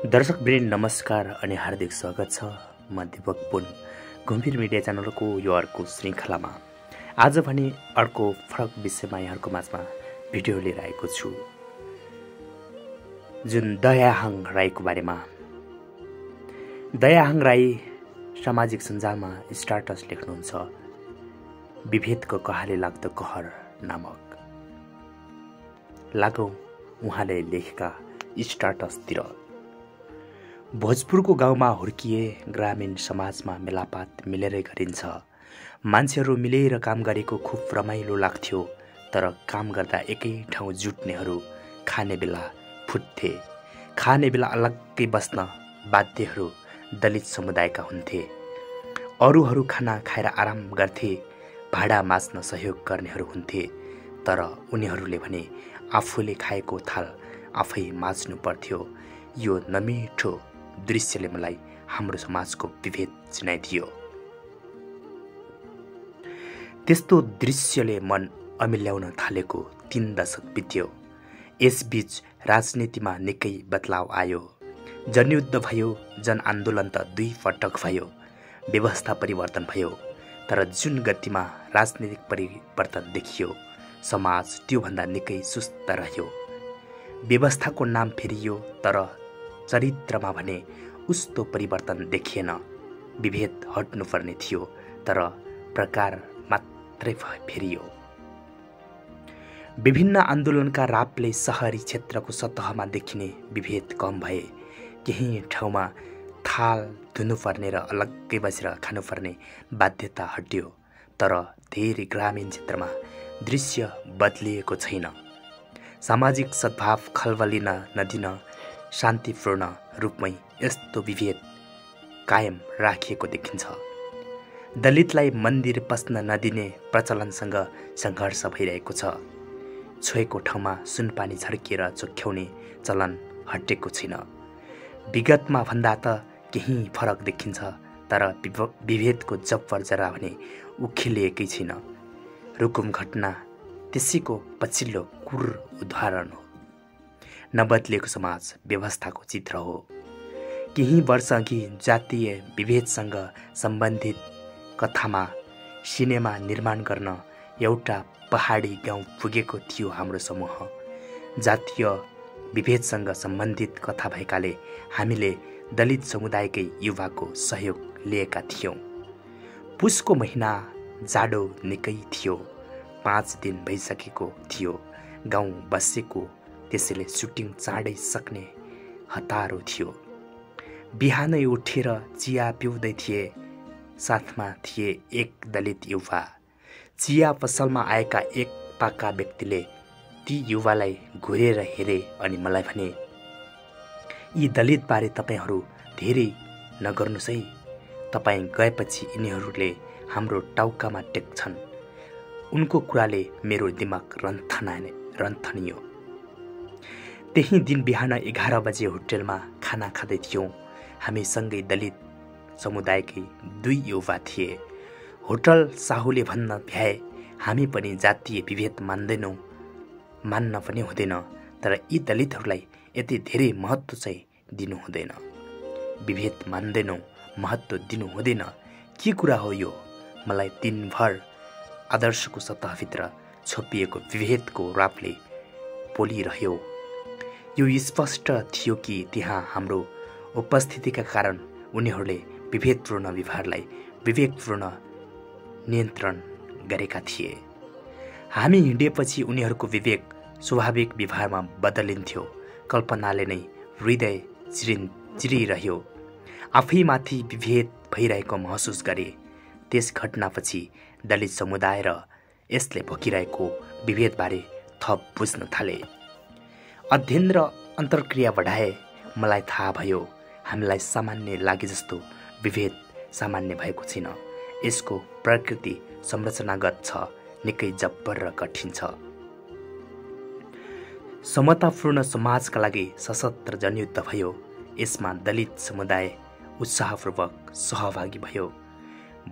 दर्शकवृन्द नमस्कार अनि हार्दिक स्वागत छ। म दीपक पुन गम्भीर मिडिया च्यानलको यो अर्को श्रृङ्खलामा आज भने अर्को फरक विषयमा यहाँहरूको माझमा भिडियो लिएर आएको छु, जुन दयाहाङ राईको बारेमा। दयाहाङ राई सामाजिक सञ्जालमा स्टाटस लेख्नुहुन्छ, विभेदको कहाले लाग्दो कहर नामक। लागौं उहाँले लेखेका स्टाटसतिर। भोजपुरको गाउँमा हुर्किए ग्रामीण समाजमा मेलापात मिलेरै गरिन्छ। मान्छेहरू मिलेर काम गरेको खुब रमाइलो लाग्थ्यो, तर काम गर्दा एकै ठाउँ जुट्नेहरू खाने बेला फुट्थे। खाने बेला अलग्गै बस्न बाध्यहरू दलित समुदायका हुन्थे। अरूहरू खाना खाएर आराम गर्थे, भाडा माझ्न सहयोग गर्नेहरू हुन्थे, तर उनीहरूले भने आफूले खाएको थाल आफै माझ्नु पर्थ्यो। यो नमिठो दृश्यले मलाई हाम्रो समाजको विभेद चिनाइदियो। त्यस्तो दृश्यले मन अमिल्याउन थालेको 3 दशक बित्यो। यसबीच राजनीतिमा निकै बदलाव आयो। जनयुद्ध भयो, जनआन्दोलन त 2 पटक भयो, व्यवस्था परिवर्तन भयो। तर जुन गतिमा राजनीतिक परिवर्तन देखियो, समाज त्योभन्दा निकै सुस्त रह्यो। व्यवस्थाको नाम फेरियो, तर चरित्रमा भने उस्तो परिवर्तन देखिएन। विभेद हट्नुपर्ने थियो, तर प्रकार मात्रै फेरियो। विभिन्न आन्दोलनका रापले सहरी क्षेत्रको सतहमा देखिने विभेद कम भए। केही ठाउँमा थाल धुनुपर्ने र अलग्गै बसेर खानुपर्ने बाध्यता हट्यो, तर धेरै ग्रामीण क्षेत्रमा दृश्य बदलिएको छैन। सामाजिक सद्भाव खलबलिन नदिन शान्तिपूर्ण रूपमै यस्तो विभेद कायम राखिएको देखिन्छ। दलितलाई मन्दिर पस्न नदिने प्रचलनसँग सङ्घर्ष भइरहेको छ। छोएको ठाउँमा सुनपानी छर्किएर चोख्याउने चलन हटेको छैन। विगतमा भन्दा त केही फरक देखिन्छ, तर विभेदको जब्बर जरा भने उखिलिएकै छैन। रुकुम घटना त्यसैको पछिल्लो कुर उदाहरण हो। नबदलिएको समाज व्यवस्थाको चित्र हो। केही वर्षअघि जातीय विभेदसँग सम्बन्धित कथामा सिनेमा निर्माण गर्न एउटा पहाडी गाउँ पुगेको थियो हाम्रो समूह। जातीय विभेदसँग सम्बन्धित कथा भएकाले हामीले दलित समुदायकै युवाको सहयोग लिएका थियौँ। पुसको महिना, जाडो निकै थियो। 5 दिन भइसकेको थियो गाउँ बसेको, त्यसैले सुटिङ चाँडै सक्ने हतारो थियो। बिहानै उठेर चिया पिउँदै थिए। साथमा थिए एक दलित युवा। चिया पसलमा आएका एक पाका व्यक्तिले ती युवालाई घुरेर हेरे अनि मलाई भने, यी दलितबारे तपाईँहरू धेरै नगर्नुहोस् है। तपाईँ गएपछि यिनीहरूले हाम्रो टाउकामा टेक्छन्। उनको कुराले मेरो दिमाग रन्थनियो। त्यही दिन बिहान 11 बजे होटेलमा खाना खाँदै थियौँ। हामी सँगै दलित समुदायकै 2 युवा थिए। होटल साहुले भन्न भ्याए, हामी पनि जातीय विभेद मान्दैनौँ, मान्न पनि हुँदैन, तर यी दलितहरूलाई यति धेरै महत्त्व चाहिँ दिनु हुँदैन। विभेद मान्दैनौँ, महत्त्व दिनु हुँदैन, के कुरा हो यो? मलाई दिनभर आदर्शको सतहभित्र छोपिएको विभेदको रापले पोलिरह्यो। यो स्पष्ट थियो कि त्यहाँ हाम्रो उपस्थितिका कारण उनीहरूले विभेदपूर्ण व्यवहारलाई विवेकपूर्ण नियन्त्रण गरेका थिए। हामी हिँडेपछि उनीहरूको विवेक स्वाभाविक व्यवहारमा बदलिन्थ्यो। कल्पनाले नै हृदय चिरिरह्यो। आफैमाथि विभेद भइरहेको महसुस गरे। त्यस घटनापछि दलित समुदाय र यसले भोगिरहेको विभेदबारे थप बुझ्न थाले। अध्ययन र अन्तर्क्रिया बढाए। मलाई थाहा भयो, हामीलाई सामान्य लागे जस्तो विभेद सामान्य भएको छैन। यसको प्रकृति संरचनागत छ, निकै जब्बर र कठिन छ। समतापूर्ण समाजका लागि सशस्त्र जनयुद्ध भयो। यसमा दलित समुदाय उत्साहपूर्वक सहभागी भयो।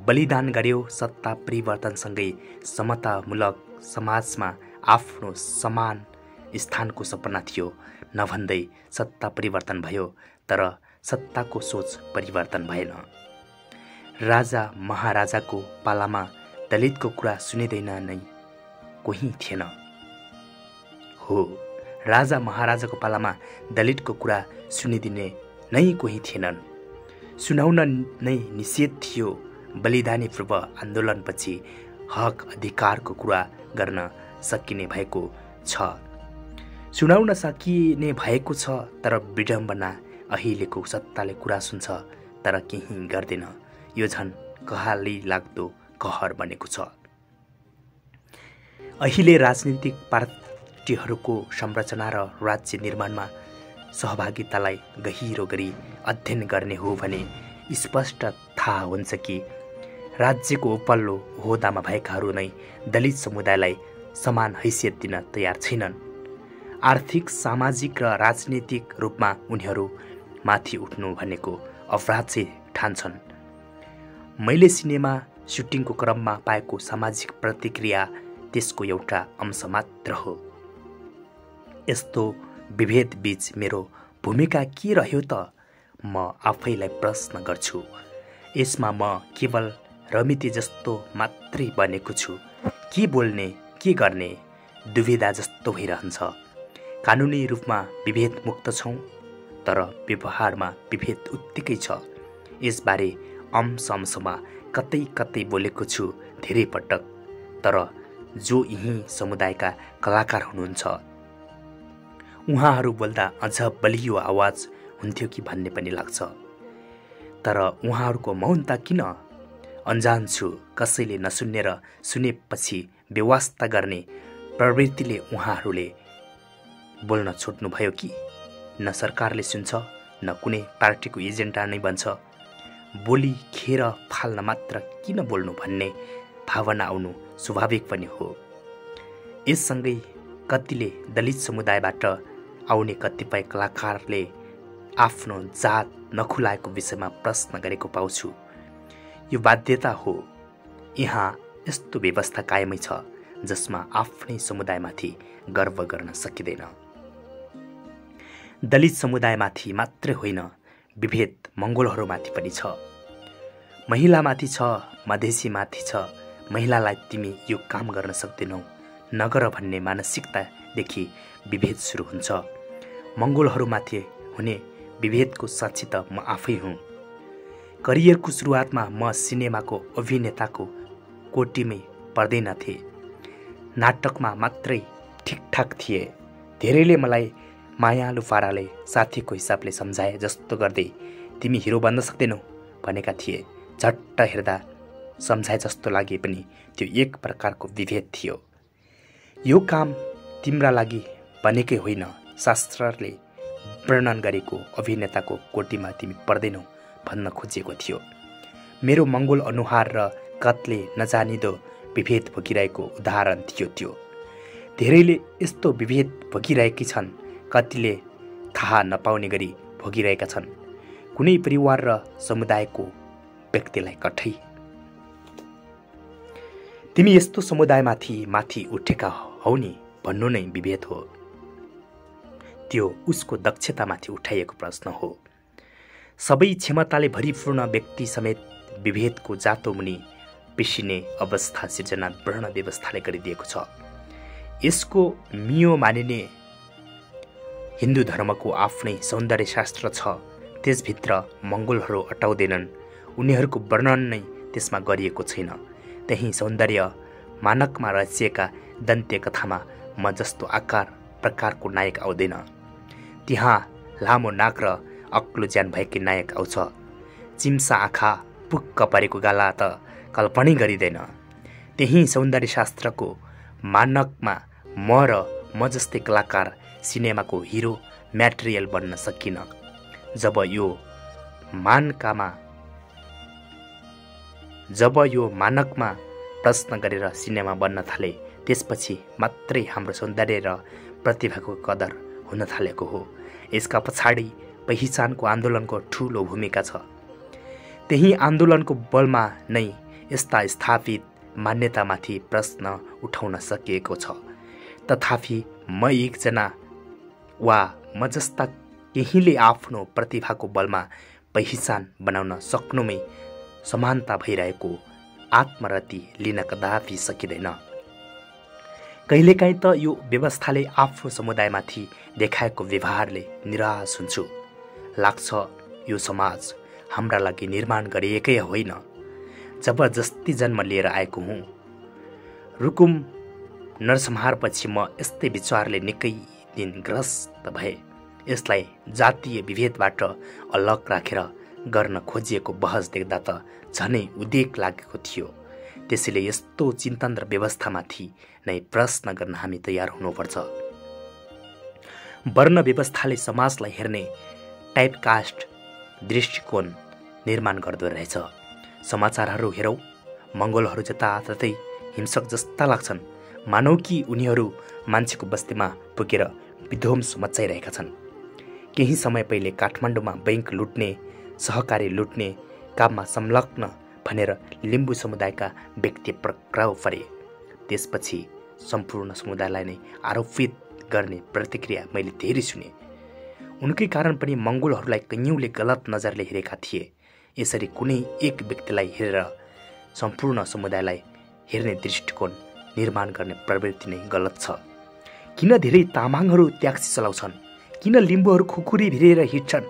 बलिदान गर्यो। सत्ता परिवर्तनसँगै समतामूलक समाजमा आफ्नो समान स्थानको सपना थियो। नभन्दै सत्ता परिवर्तन भयो, तर सत्ताको सोच परिवर्तन भएन। राजा महाराजाको पालामा दलितको कुरा सुनिँदैन नै कोही थिएन। हो, राजा महाराजाको पालामा दलितको कुरा सुनिदिने नै कोही थिएनन्। सुनाउन नै निषेध थियो। बलिदानी पूर्व आन्दोलनपछि हक अधिकारको कुरा गर्न सकिने भएको छ, सुनाउन सकिने भएको छ, तर विडम्बना अहिलेको सत्ताले कुरा सुन्छ तर केही गर्दैन। यो झन् कहाली लाग्दो कहर बनेको छ। अहिले राजनीतिक पार्टीहरूको संरचना र राज्य निर्माणमा सहभागितालाई गहिरो गरी अध्ययन गर्ने हो भने स्पष्ट थाहा हुन्छ कि राज्यको उपल्लो ओहदामा भएकाहरू नै दलित समुदायलाई समान हैसियत दिन तयार छैनन्। आर्थिक, सामाजिक र राजनीतिक रूपमा उनीहरू माथि उठ्नु भनेको अपराध चाहिँ ठान्छन्। मैले सिनेमा सुटिङको क्रममा पाएको सामाजिक प्रतिक्रिया त्यसको एउटा अंश मात्र हो। यस्तो विभेद बीच मेरो भूमिका के रह्यो त म आफैलाई प्रश्न गर्छु। यसमा म केवल रमिते जस्तो मात्रै बनेको छु। के बोल्ने के गर्ने दुविधा जस्तो भइरहन्छ। कानुनी रूपमा विभेद मुक्त छौँ, तर व्यवहारमा विभेद उत्तिकै छ। यसबारे अंशमा कतै कतै बोलेको छु धेरै पटक, तर जो यही समुदायका कलाकार हुनुहुन्छ उहाँहरू बोल्दा अझ बलियो आवाज हुन्थ्यो कि भन्ने पनि लाग्छ। तर उहाँहरूको मौनता किन? अन्जान छु कसैले नसुन्ने र सुनेपछि व्यवस्था गर्ने प्रवृत्तिले उहाँहरूले बोल्न छोड्नुभयो कि? न सरकारले सुन्छ, न कुनै पार्टीको एजेन्डा नै बन्छ। बोली खेर फाल्न मात्र किन बोल्नु भन्ने भावना आउनु स्वाभाविक पनि हो। यससँगै कतिले दलित समुदायबाट आउने कतिपय कलाकारले आफ्नो जात नखुलाएको विषयमा प्रश्न गरेको पाउँछु। यो बाध्यता हो। यहाँ यस्तो व्यवस्था कायमै छ जसमा आफ्नै समुदायमाथि गर्व गर्न सकिँदैन। दलित समुदायमाथि मात्रै होइन, विभेद मंगोलहरूमाथि पनि छ, महिलामाथि छ, मधेसीमाथि छ। महिलालाई तिमी यो काम गर्न सक्दैनौ, नगर भन्ने मानसिकतादेखि विभेद सुरु हुन्छ। मंगोलहरूमाथि हुने विभेदको साक्षी त म आफै हुँ। करियरको सुरुवातमा म सिनेमाको अभिनेताको कोटीमै पर्दैनथे। नाटकमा मात्रै ठिकठाक थिए। धेरैले मलाई मायालु पाराले साथीको हिसाबले सम्झाए जस्तो गर्दै तिमी हिरो बन्न सक्दैनौ भनेका थिए। झट्ट हेर्दा सम्झाए जस्तो लागे पनि त्यो एक प्रकारको विभेद थियो। यो काम तिम्रा लागि बनेकै होइन, शास्त्रले वर्णन गरेको अभिनेताको कोटीमा तिमी पर्दैनौ भन्न खोजेको थियो। मेरो मंगोल अनुहार र कतले नजानिदो विभेद भोगिरहेको उदाहरण थियो त्यो। धेरैले यस्तो विभेद भोगिरहेकी छन्, कतिले थाहा नपाउने गरी भोगिरहेका छन्। कुनै परिवार र समुदायको व्यक्तिलाई कठै। तिमी यस्तो समुदायमाथि माथि उठेका हौ नि भन्नु नै विभेद हो। त्यो उसको दक्षतामाथि उठाइएको प्रश्न हो। सबै क्षमताले भरिपूर्ण व्यक्ति समेत विभेदको जातो मुनि पिसिने अवस्था सिर्जना वर्ण व्यवस्थाले गरिदिएको छ। यसको मियो मानिने हिन्दू धर्मको आफ्नै सौन्दर्य शास्त्र छ। त्यसभित्र मंगोलहरू अटाउँदैनन्। उनीहरूको वर्णन नै त्यसमा गरिएको छैन। त्यही सौन्दर्य मानकमा रचिएका दन्त्य कथामा म जस्तो आकार प्रकारको नायक आउँदैन। त्यहाँ लामो नाक र अग्लो ज्यान भएकी नायक आउँछ। चिम्सा आँखा, पुक्क परेको गाला त कल्पनै गरिँदैन। त्यही सौन्दर्य शास्त्रको मानकमा म जस्तै कलाकार सिनेमाको हिरो म्याटेरियल बन्न सकिन। जब यो मानकमा प्रश्न गरेर सिनेमा बन्न थाले, त्यसपछि मात्रै हाम्रो सौन्दर्य र प्रतिभाको कदर हुन थालेको हो। यसका पछाडि पहिचानको आन्दोलनको ठूलो भूमिका छ। त्यही आन्दोलनको बलमा नै यस्ता स्थापित मान्यतामाथि प्रश्न उठाउन सकिएको छ। तथापि म एकजना वा म जस्ता केहीले आफ्नो प्रतिभाको बलमा पहिचान बनाउन सक्नुमै समानता भइरहेको आत्मरति लिन कदापि सकिँदैन। कहिलेकाहीँ त यो व्यवस्थाले आफ्नो समुदायमाथि देखाएको व्यवहारले निराश हुन्छु। लाग्छ यो समाज हाम्रा लागि निर्माण गरिएकै होइन। जबरजस्ती जन्म लिएर आएको हुँ। रुकुम नरसंहारपछि म यस्तै विचारले निकै दिन ग्रस्त भए। यसलाई जातीय विभेदबाट अलग राखेर गर्न खोजिएको बहस देख्दा त झनै उदेक लागेको थियो। त्यसैले यस्तो चिन्तन र व्यवस्थामाथि नै प्रश्न गर्न हामी तयार हुनुपर्छ। वर्ण व्यवस्थाले समाजलाई हेर्ने टाइपकास्ट दृष्टिकोण निर्माण गर्दो रहेछ। समाचारहरू हेरौँ, मङ्गोलहरू जताततै हिंसक जस्ता लाग्छन्। मानौ कि उनीहरू मान्छेको बस्तीमा पुगेर विध्वंस मचाइरहेका छन्। केही समय पहिले काठमाडौँमा बैंक लुट्ने, सहकारी लुट्ने काममा संलग्न भनेर लिम्बू समुदायका व्यक्ति पक्राउ परे। त्यसपछि सम्पूर्ण समुदायलाई नै आरोपित गर्ने प्रतिक्रिया मैले धेरै सुने। उनकै कारण पनि मङ्गोलहरूलाई कैयौँले गलत नजरले हेरेका थिए। यसरी कुनै एक व्यक्तिलाई हेरेर सम्पूर्ण समुदायलाई हेर्ने दृष्टिकोण निर्माण गर्ने प्रवृत्ति नै गलत छ। किन धेरै तामाङहरू ट्याक्सी चलाउँछन्? किन लिम्बूहरू खुकुरी भिरेर हिँड्छन्?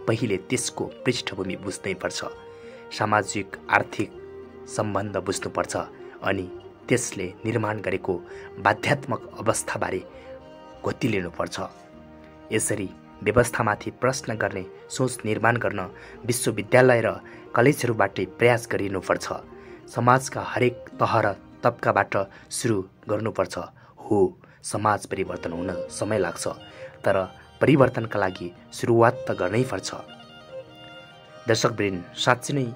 पहिले त्यसको पृष्ठभूमि बुझ्नैपर्छ। सामाजिक आर्थिक सम्बन्ध बुझ्नुपर्छ अनि त्यसले निर्माण गरेको बाध्यात्मक अवस्थाबारे घोती लिनुपर्छ। यसरी व्यवस्थामाथि प्रश्न गर्ने सोच निर्माण गर्न विश्वविद्यालय र कलेजहरूबाटै प्रयास गरिनुपर्छ। समाजका हरेक तह र तबकाबाट सुरु गर्नुपर्छ। हो, समाज परिवर्तन हुन समय लाग्छ, तर परिवर्तनका लागि सुरुवात त गर्नै पर्छ। दर्शकवृन्द, साँच्चै नै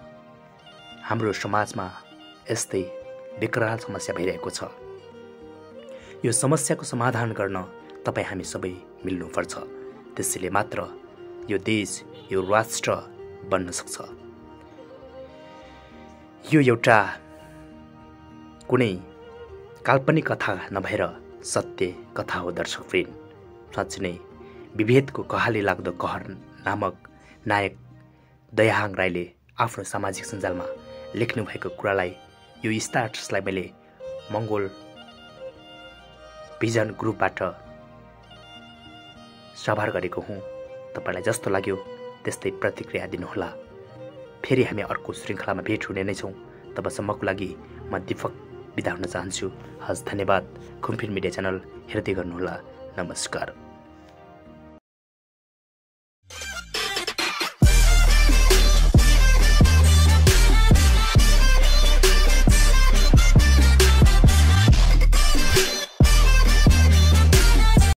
हाम्रो समाजमा यस्तै विकराल समस्या भइरहेको छ। यो समस्याको समाधान गर्न तपाईँ हामी सबै मिल्नुपर्छ। त्यसैले मात्र यो देश, यो राष्ट्र बन्न सक्छ। यो एउटा कुनै काल्पनिक कथा नभएर सत्य कथा हो। दर्शकवृन्द, साँच्चै नै विभेदको कहाली लाग्दो कहर नामक नायक दयाहाङ राईले आफ्नो सामाजिक सञ्जालमा लेख्नुभएको कुरालाई, यो स्टाटसलाई मैले मङ्गोल भिजन ग्रुपबाट सभार गरेको हुँ। तपाईँलाई जस्तो लाग्यो त्यस्तै प्रतिक्रिया दिनुहोला। फेरि हामी अर्को श्रृङ्खलामा भेट हुने नै छौँ। तबसम्मको लागि म दीपक बिदा हुन चाहन्छु। हस्, धन्यवाद। खुम्फिन मिडिया च्यानल हेर्दै गर्नुहोला। नमस्कार।